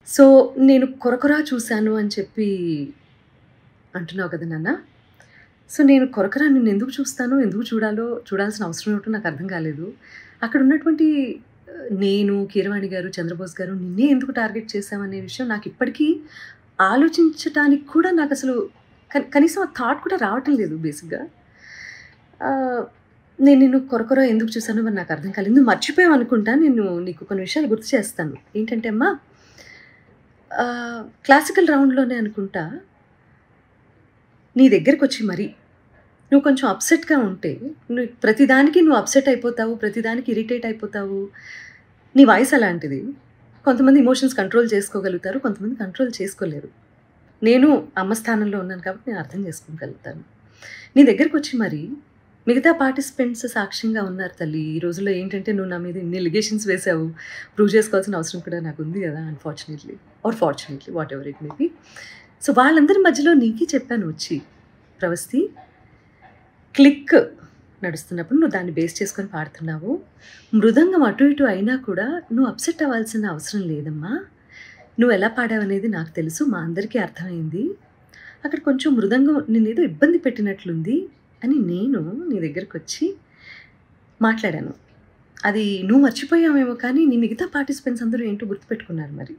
So, నేను 'కొరకొర' చూసాను అని చెప్పి అంటున్నావు కదా నాన్న. సో, నేను 'కొరకొర' నిన్నెందుకు చూస్తానో, ఎందుకు చూడాల్సిన అవసరం ఏమిటో నాకర్థం కాలేదు. అక్కడున్నటువంటి నేను, కీరవాణి గారు, చంద్రబోస్ గారు నిన్నే ఎందుకు టార్గెట్ చేశామనే విషయం నాకిప్పటికీ ఆలోచించటానికి కూడా నాకసలు కనీసం ఆ థాట్ కూడా రావటం లేదు బేసిక్‌గా. ఆహ్, నేను నిన్ను 'కొరకొర' ఎందుకు చూసానో మరి నాకర్థం కాలేదు. నువ్వు మర్చిపోయావనుకుంటా. నేను నీకు కొన్ని విషయాలు గుర్తు చేస్తాను. ఏంటంటే అమ్మా, క్లాసికల్ రౌండ్‌లోనే అనుకుంటా నీ దగ్గరకొచ్చి మరి నువ్వు కొంచెం అప్‌సెట్‌గా ఉంటే, ప్రతిదానికి నువ్వు అప్‌సెట్ అయిపోతావు, ప్రతిదానికి ఇరిటేట్ అయిపోతావు. నీ వాయిస్ అలాంటిది. కొంతమంది ఎమోషన్స్ కంట్రోల్ చేసుకోగలుగుతారు. కొంతమంది కంట్రోల్ చేసుకోలేరు. నేను అమ్మ స్థానంలో ఉన్నాను కాబట్టి నేను అర్థం చేసుకోగలుగుతాను. నీ దగ్గరకొచ్చి మరి మిగతా పార్టిసిపెంట్స్ సాక్ష్యంగా ఉన్నారు తల్లి. ఈ రోజుల్లో ఏంటంటే నువ్వు నా మీద ఇన్ని ఎలిగేషన్స్ వేసావు. ప్రూవ్ చేసుకోవాల్సిన అవసరం కూడా నాకుంది గదా! Unfortunately are fortunately whatever it may be. So, వాళ్ళందరి మధ్యలో నీకే చెప్పాను వచ్చి, ప్రవస్తి, క్లిక్ నడుస్తున్నప్పుడు నువ్వు దాన్ని బేస్ చేసుకొని పాడుతున్నావు. మృదంగం అటు ఇటు అయినా కూడా నువ్వు అప్‌సెట్ అవ్వాల్సిన అవసరం లేదమ్మా. నువ్వెలా పాడావనేది నాకు తెలుసు. మా అందరికీ అర్థమైంది. అక్కడ కొంచెం మృదంగం నిన్నేదో ఇబ్బంది పెట్టినట్లుంది అని నేను నీ దగ్గరకొచ్చి మాట్లాడాను. అది నువ్వు మర్చిపోయావేమో కానీ నీ మిగతా పార్టిసిపెంట్స్ అందరూ ఏంటో గుర్తుపెట్టుకున్నారు మరి.